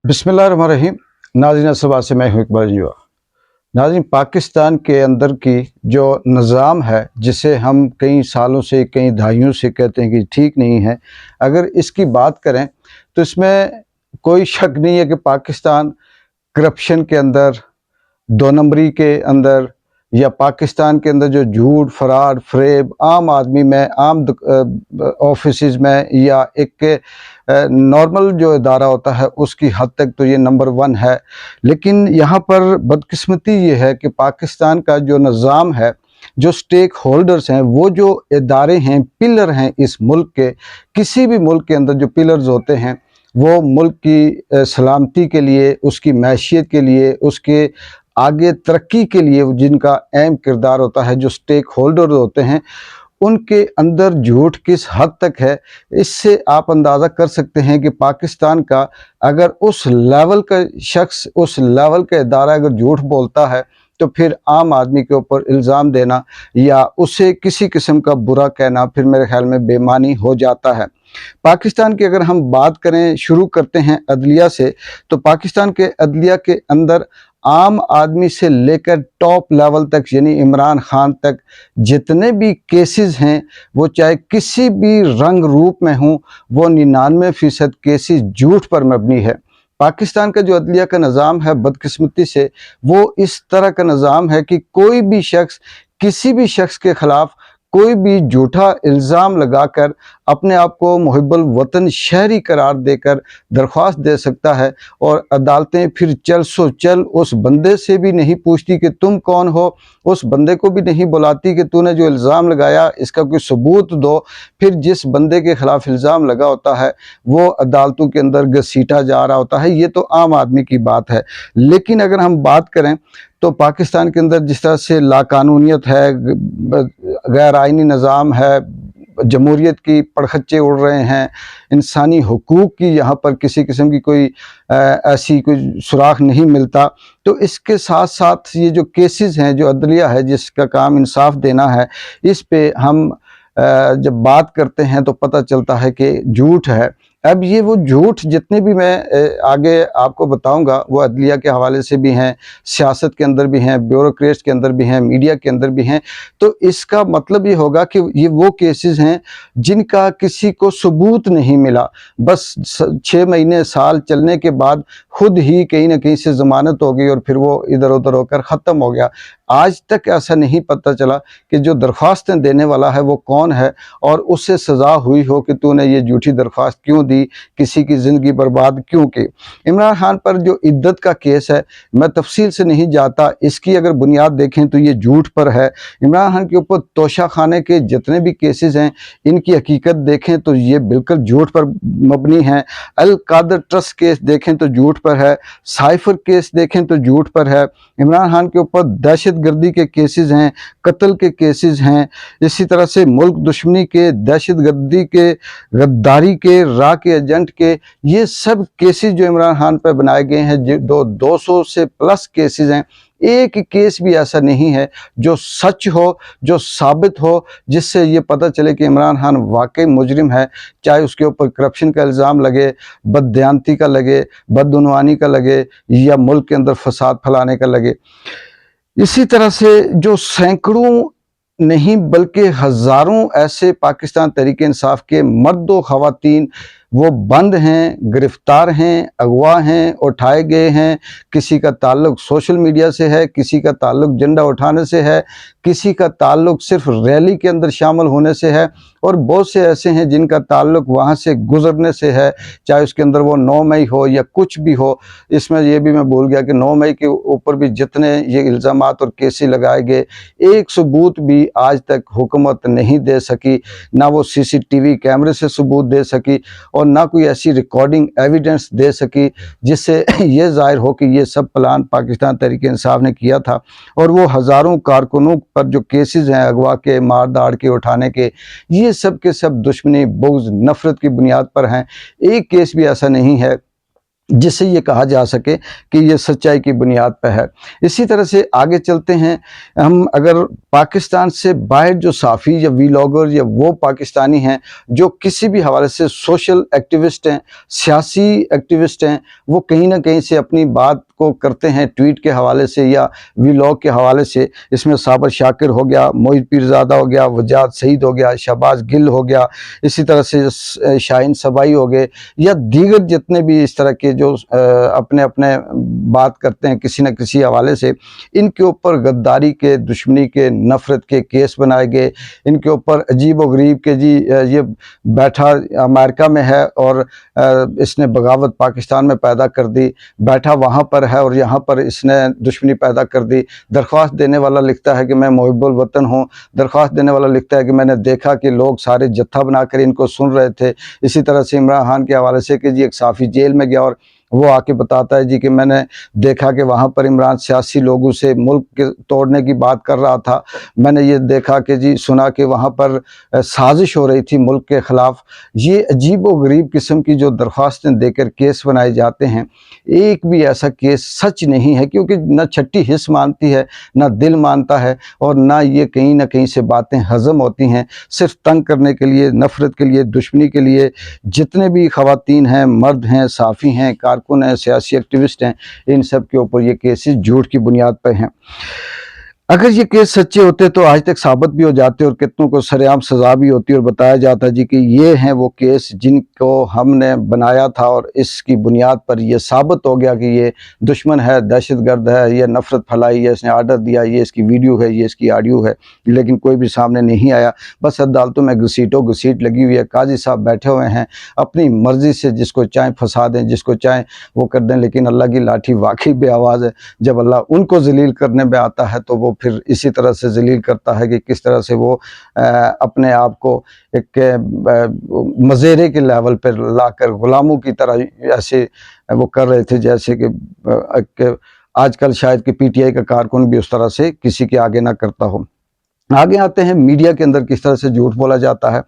बिस्मिल्लाहिर्रहमानिर्रहीम। नाज़रीन सभा से मैं हूँ इकबाल जुआ। नाज़रीन, पाकिस्तान के अंदर की जो निज़ाम है, जिसे हम कई सालों से कई दहाइयों से कहते हैं कि ठीक नहीं है, अगर इसकी बात करें तो इसमें कोई शक नहीं है कि पाकिस्तान करप्शन के अंदर, दो नंबरी के अंदर, या पाकिस्तान के अंदर जो झूठ, फराड, फ़रेब आम आदमी में, आम ऑफिसेज़ में या एक नॉर्मल जो इदारा होता है उसकी हद तक तो ये नंबर 1 है। लेकिन यहाँ पर बदकिस्मती ये है कि पाकिस्तान का जो निज़ाम है, जो स्टेक होल्डर्स हैं, वो जो इदारे हैं, पिलर हैं इस मुल्क के, किसी भी मुल्क के अंदर जो पिलर्स होते हैं, वो मुल्क की सलामती के लिए, उसकी मैशियत के लिए, उसके आगे तरक्की के लिए जिनका अहम किरदार होता है, जो स्टेक होल्डर होते हैं, उनके अंदर झूठ किस हद तक है, इससे आप अंदाज़ा कर सकते हैं कि पाकिस्तान का अगर उस लेवल का शख्स, उस लेवल का इदारा अगर झूठ बोलता है, तो फिर आम आदमी के ऊपर इल्ज़ाम देना या उसे किसी किस्म का बुरा कहना फिर मेरे ख़्याल में बेईमानी हो जाता है। पाकिस्तान की अगर हम बात करें, शुरू करते हैं अदलिया से, तो पाकिस्तान के अदलिया के अंदर आम आदमी से लेकर टॉप लेवल तक यानी इमरान खान तक जितने भी केसेस हैं, वो चाहे किसी भी रंग रूप में हों, वो 99% केसेस झूठ पर मबनी है। पाकिस्तान का जो अदलिया का निज़ाम है, बदकिस्मती से वो इस तरह का निज़ाम है कि कोई भी शख्स किसी भी शख्स के ख़िलाफ़ कोई भी झूठा इल्ज़ाम लगाकर अपने आप को मुहिब्बुल वतन शहरी करार देकर दरख्वास्त दे सकता है, और अदालतें फिर चल सो चल उस बंदे से भी नहीं पूछती कि तुम कौन हो, उस बंदे को भी नहीं बुलाती कि तूने जो इल्ज़ाम लगाया इसका कोई सबूत दो। फिर जिस बंदे के ख़िलाफ़ इल्ज़ाम लगा होता है वो अदालतों के अंदर घसीटा जा रहा होता है। ये तो आम आदमी की बात है। लेकिन अगर हम बात करें तो पाकिस्तान के अंदर जिस तरह से लाकानूनियत है, गैर आइनी निज़ाम है, जमहूरियत की पड़खच्चे उड़ रहे हैं, इंसानी हुकूक की यहाँ पर किसी किस्म की कोई ऐसी कोई सुराग नहीं मिलता। तो इसके साथ साथ ये जो केसेस हैं, जो अदलिया है जिसका काम इंसाफ देना है, इस पे हम जब बात करते हैं तो पता चलता है कि झूठ है। अब ये वो झूठ जितने भी मैं आगे आपको बताऊंगा वो अदलिया के हवाले से भी हैं, सियासत के अंदर भी हैं, ब्यूरोक्रेट्स के अंदर भी हैं, मीडिया के अंदर भी हैं। तो इसका मतलब ये होगा कि ये वो केसेस हैं जिनका किसी को सबूत नहीं मिला, बस 6 महीने साल चलने के बाद खुद ही कहीं ना कहीं से ज़मानत हो गई और फिर वो इधर उधर होकर ख़त्म हो गया। आज तक ऐसा नहीं पता चला कि जो दरख्वास्तें देने वाला है वो कौन है और उससे सज़ा हुई हो कि तूने ये झूठी दरख्वास्त क्यों दी, किसी की ज़िंदगी बर्बाद क्यों की। इमरान खान पर जो इद्दत का केस है, मैं तफसील से नहीं जाता, इसकी अगर बुनियाद देखें तो ये झूठ पर है। इमरान खान के ऊपर तोशा खाने के जितने भी केसेस हैं, इनकी हकीकत देखें तो ये बिल्कुल झूठ पर मबनी हैं। अल कादर ट्रस्ट केस देखें तो झूठ पर है, साइफर केस देखें तो झूठ पर है। इमरान खान के ऊपर दहशत गर्दी के केसेस हैं, कत्ल के केसेस हैं, इसी तरह से मुल्क दुश्मनी के, दहशत गर्दी के, गद्दारी के, रा के एजेंट के, ये सब केसेस जो इमरान खान पर बनाए गए हैं, जो 200 से प्लस केसेस हैं, एक केस भी ऐसा नहीं है जो सच हो, जो साबित हो, जिससे ये पता चले कि इमरान खान वाकई मुजरिम है। चाहे उसके ऊपर करप्शन का इल्ज़ाम लगे, बददयानती का लगे, बदउनवानी का लगे, या मुल्क के अंदर फसाद फैलाने का लगे। इसी तरह से जो सैकड़ों नहीं बल्कि हज़ारों ऐसे पाकिस्तान तहरीक इंसाफ के मर्द व ख़वातीन वो बंद हैं, गिरफ़्तार हैं, अगवा हैं, उठाए गए हैं। किसी का ताल्लुक़ सोशल मीडिया से है, किसी का ताल्लुक़ झंडा उठाने से है, किसी का ताल्लुक़ सिर्फ रैली के अंदर शामिल होने से है, और बहुत से ऐसे हैं जिनका ताल्लुक़ वहाँ से गुज़रने से है, चाहे उसके अंदर वो 9 मई हो या कुछ भी हो। इसमें ये भी मैं भूल गया कि 9 मई के ऊपर भी जितने ये इल्ज़ामात और केसेस लगाए गए, एक सबूत भी आज तक हुकूमत नहीं दे सकी, ना वो सीसीटीवी कैमरे से सबूत दे सकी और ना कोई ऐसी रिकॉर्डिंग एविडेंस दे सकी जिससे ये ज़ाहिर हो कि ये सब प्लान पाकिस्तान तहरीक इंसाफ ने किया था। और वो हज़ारों कारकुनों पर जो केसेस हैं अगवा के, मार दाड़ के, उठाने के, ये सब के सब दुश्मनी, बुग़्ज़, नफ़रत की बुनियाद पर हैं। एक केस भी ऐसा नहीं है जिससे ये कहा जा सके कि ये सच्चाई की बुनियाद पर है। इसी तरह से आगे चलते हैं हम, अगर पाकिस्तान से बाहर जो साफ़ी या वीलॉगर या वो पाकिस्तानी हैं जो किसी भी हवाले से सोशल एक्टिविस्ट हैं, सियासी एक्टिविस्ट हैं, वो कहीं ना कहीं से अपनी बात को करते हैं ट्वीट के हवाले से या वीलॉग के हवाले से। इसमें साबर शाकिर हो गया, मोहित पीरज़ादा हो गया, वजाद सईद हो गया, शहबाज गिल हो गया, इसी तरह से शाहीन सबाई हो गए, या दीगर जितने भी इस तरह के जो अपने अपने बात करते हैं किसी न किसी हवाले से, इनके ऊपर गद्दारी के, दुश्मनी के, नफ़रत के केस बनाए गए। इनके ऊपर अजीब व गरीब के जी ये बैठा अमेरिका में है और इसने बगावत पाकिस्तान में पैदा कर दी, बैठा वहाँ पर है और यहाँ पर इसने दुश्मनी पैदा कर दी। दरख्वास्त देने वाला लिखता है कि मैं मुहिब्बुल वतन हूँ, दरख्वास्त देने वाला लिखता है कि मैंने देखा कि लोग सारे जत्था बनाकर इनको सुन रहे थे। इसी तरह से इमरान खान के हवाले से कि जी एक साफ़ी जेल में गया और वो आके बताता है जी कि मैंने देखा कि वहाँ पर इमरान सियासी लोगों से मुल्क के तोड़ने की बात कर रहा था, मैंने ये देखा कि जी सुना कि वहाँ पर साजिश हो रही थी मुल्क के ख़िलाफ़। ये अजीब व गरीब किस्म की जो दरख्वास्तें देकर केस बनाए जाते हैं, एक भी ऐसा केस सच नहीं है, क्योंकि न छठी हिस्स मानती है, न दिल मानता है, और ना ये कहीं ना कहीं से बातें हज़म होती हैं। सिर्फ तंग करने के लिए, नफ़रत के लिए, दुश्मनी के लिए जितने भी ख़वातीन हैं, मर्द हैं, साफ़ी हैं, कारकुन हैं, सियासी एक्टिविस्ट हैं, इन सब के ऊपर ये केसेस झूठ की बुनियाद पर हैं। अगर ये केस सच्चे होते तो आज तक साबित भी हो जाते और कितनों को सरेआम सज़ा भी होती और बताया जाता जी कि ये हैं वो केस जिनको हमने बनाया था और इसकी बुनियाद पर ये साबित हो गया कि ये दुश्मन है, दहशतगर्द है, ये नफ़रत फैलाई है, इसने आर्डर दिया, ये इसकी वीडियो है, ये इसकी ऑडियो है, लेकिन कोई भी सामने नहीं आया। बस अदालतों में घसीटो-घसीट लगी हुई है, काजी साहब बैठे हुए हैं, अपनी मर्ज़ी से जिसको चाहें फंसा दें, जिसको चाहें वो कर दें। लेकिन अल्लाह की लाठी वाकई बेआवाज़ है। जब अल्लाह उनको ज़लील करने में आता है तो वो फिर इसी तरह से ज़लील करता है कि किस तरह से वो अपने आप को एक मज़ेरे के लेवल पर लाकर ग़ुलामों की तरह ऐसे वो कर रहे थे, जैसे कि आजकल शायद कि पीटीआई का कारकुन भी उस तरह से किसी के आगे ना करता हो। आगे आते हैं मीडिया के अंदर किस तरह से झूठ बोला जाता है।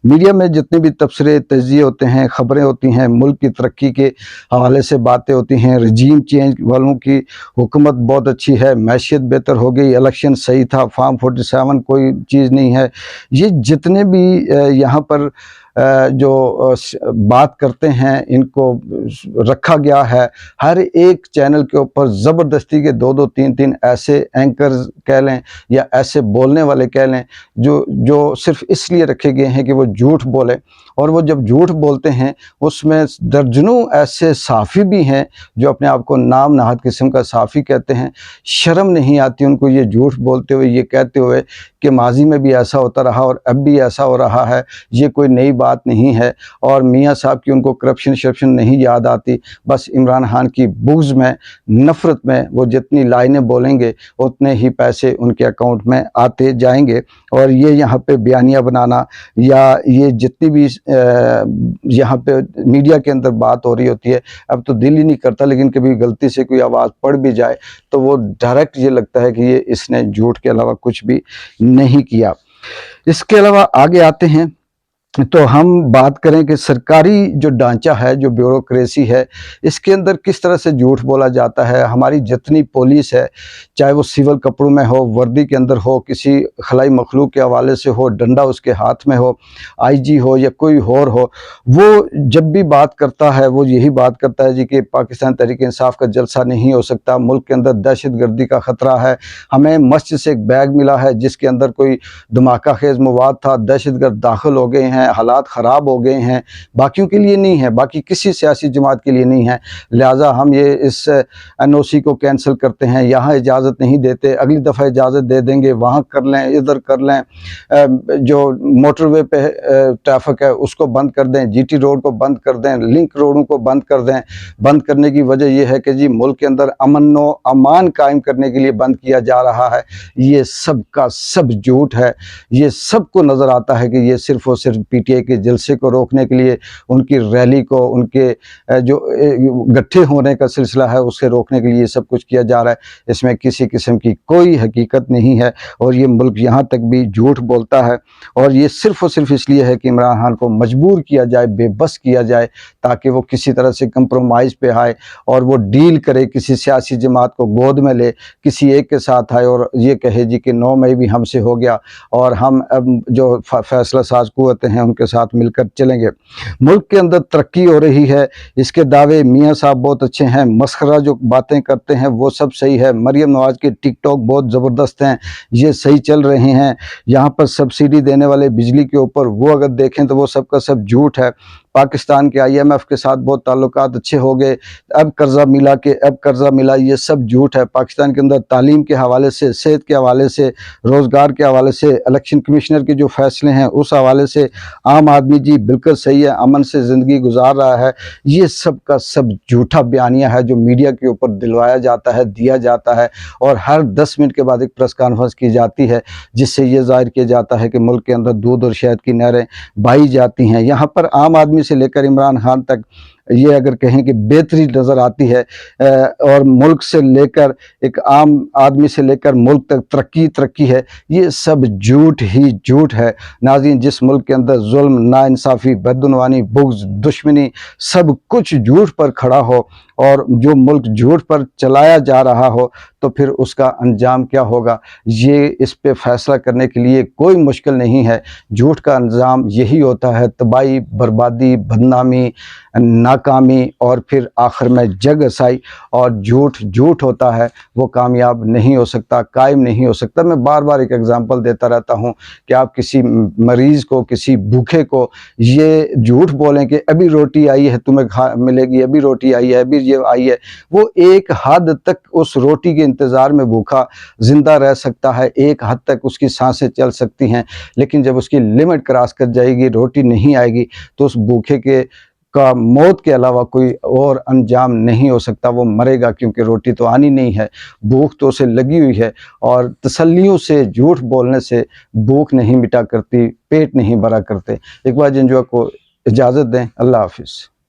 मीडिया में जितने भी तबसरे, तज्ज़िये होते हैं, ख़बरें होती हैं, मुल्क की तरक्की के हवाले से बातें होती हैं, रजीम चेंज वालों की हुकूमत बहुत अच्छी है, मैशियत बेहतर हो गई, इलेक्शन सही था, फार्म 47 कोई चीज़ नहीं है। ये जितने भी यहाँ पर जो बात करते हैं, इनको रखा गया है हर एक चैनल के ऊपर ज़बरदस्ती के 2-2 3-3 ऐसे एंकर्स कह लें या ऐसे बोलने वाले कह लें जो सिर्फ इसलिए रखे गए हैं कि वो झूठ बोले। और वो जब झूठ बोलते हैं उसमें दर्जनों ऐसे साफ़ी भी हैं जो अपने आप को नाम नहाद किस्म का साफ़ी कहते हैं। शर्म नहीं आती उनको ये झूठ बोलते हुए, ये कहते हुए कि माजी में भी ऐसा होता रहा और अब भी ऐसा हो रहा है, ये कोई नई बात नहीं है। और मियाँ साहब की उनको करप्शन शरप्शन नहीं याद आती, बस इमरान खान की बुग़्ज़ में, नफ़रत में वो जितनी लाइनें बोलेंगे उतने ही पैसे उनके अकाउंट में आते जाएंगे। और ये यहाँ पे बयानियाँ बनाना या ये जितनी भी यहाँ पे मीडिया के अंदर बात हो रही होती है, अब तो दिल ही नहीं करता, लेकिन कभी गलती से कोई आवाज़ पड़ भी जाए तो वो डायरेक्ट ये लगता है कि ये इसने झूठ के अलावा कुछ भी नहीं किया। इसके अलावा आगे आते हैं तो हम बात करें कि सरकारी जो ढांचा है, जो ब्यूरोक्रेसी है, इसके अंदर किस तरह से झूठ बोला जाता है। हमारी जितनी पुलिस है, चाहे वो सिविल कपड़ों में हो, वर्दी के अंदर हो, किसी खलाई मखलूक के हवाले से हो, डंडा उसके हाथ में हो, आईजी हो या कोई और हो, वो जब भी बात करता है वो यही बात करता है जी कि पाकिस्तान तहरीक इंसाफ का जलसा नहीं हो सकता, मुल्क के अंदर दहशतगर्दी का ख़तरा है, हमें मस्जिद से एक बैग मिला है जिसके अंदर कोई धमाका खेज़ मवाद था, दहशतगर्द दाखिल हो गए हैं, हालात ख़राब हो गए हैं, बाकियों के लिए नहीं है, बाकी किसी सियासी जमात के लिए नहीं है, लिहाजा हम ये इस एनओसी को कैंसिल करते हैं, यहाँ इजाज़त नहीं देते, अगली दफ़ा इजाज़त दे देंगे, वहाँ कर लें, इधर कर लें, जो मोटरवे पे ट्रैफिक है उसको बंद कर दें, जीटी रोड को बंद कर दें, लिंक रोडों को बंद कर दें। बंद करने की वजह यह है कि जी मुल्क के अंदर अमन व अमान कायम करने के लिए बंद किया जा रहा है। ये सब का सब झूठ है। ये सबको नज़र आता है कि ये सिर्फ़ और सिर्फ पीटीआई के जलसे को रोकने के लिए, उनकी रैली को, उनके जो इकट्ठे होने का सिलसिला है उसे रोकने के लिए सब कुछ किया जा रहा है। इसमें किसी किस्म की कोई हकीकत नहीं है और ये मुल्क यहाँ तक भी झूठ बोलता है और ये सिर्फ़ और सिर्फ इसलिए है कि इमरान खान को मजबूर किया जाए, बेबस किया जाए, ताकि वो किसी तरह से कंप्रोमाइज़ पे आए और वो डील करे, किसी सियासी जमात को गोद में ले, किसी एक के साथ आए और ये कहे जी कि 9 मई भी हमसे हो गया और हम अब जो फैसला साज कुव्वतें हैं उनके साथ मिलकर चलेंगे। मुल्क के अंदर तरक्की हो रही है, इसके दावे मियाँ साहब बहुत अच्छे हैं, मस्खरा जो बातें करते हैं वो सब सही है, मरियम नवाज़ के टिकटॉक बहुत ज़बरदस्त हैं, ये सही चल रहे हैं। यहाँ पर सब्सिडी देने वाले बिजली के ऊपर वो अगर देखें तो वो सब का सब झूठ है। पाकिस्तान के IMF के साथ बहुत ताल्लुकात अच्छे हो गए, अब कर्जा मिला, ये सब झूठ है। पाकिस्तान के अंदर तालीम के हवाले से, सेहत के हवाले से, रोज़गार के हवाले से, इलेक्शन कमिश्नर के जो फैसले हैं उस हवाले से आम आदमी जी बिल्कुल सही है, अमन से ज़िंदगी गुजार रहा है। ये सब का सब झूठा बयानिया है जो मीडिया के ऊपर दिलवाया जाता है, दिया जाता है और हर 10 मिनट के बाद एक प्रेस कॉन्फ्रेंस की जाती है जिससे ये ज़ाहिर किया जाता है कि मुल्क के अंदर दूध और शहद की नहरें बही जाती हैं। यहाँ पर आम आदमी से लेकर इमरान खान तक ये अगर कहें कि बेहतरी नज़र आती है और मुल्क से लेकर एक आम आदमी से लेकर मुल्क तक तरक्की है, ये सब झूठ ही झूठ है। नाज़रीन, जिस मुल्क के अंदर जुल्म, नाइंसाफ़ी, बदगुनवानी, बुग़्ज़, दुश्मनी सब कुछ झूठ पर खड़ा हो और जो मुल्क झूठ पर चलाया जा रहा हो तो फिर उसका अंजाम क्या होगा, ये इस पे फैसला करने के लिए कोई मुश्किल नहीं है। झूठ का अंजाम यही होता है, तबाही, बर्बादी, बदनामी, नाकामी और फिर आखिर में जग हसाई। और झूठ होता है वो कामयाब नहीं हो सकता, कायम नहीं हो सकता। मैं बार बार एक एग्जांपल देता रहता हूँ कि आप किसी मरीज़ को, किसी भूखे को ये झूठ बोलें कि अभी रोटी आई है तुम्हें मिलेगी, अभी रोटी आई है, अभी ये आई है, वो एक हद तक उस रोटी के इंतज़ार में भूखा ज़िंदा रह सकता है, एक हद तक उसकी सांसें चल सकती हैं, लेकिन जब उसकी लिमिट क्रॉस कर जाएगी, रोटी नहीं आएगी, तो उस भूखे के का मौत के अलावा कोई और अंजाम नहीं हो सकता। वो मरेगा क्योंकि रोटी तो आनी नहीं है, भूख तो उसे लगी हुई है और तसल्लियों से झूठ बोलने से भूख नहीं मिटा करती, पेट नहीं भरा करते। इकबाल जंजुआ को इजाज़त दें। अल्लाह हाफ़िज़।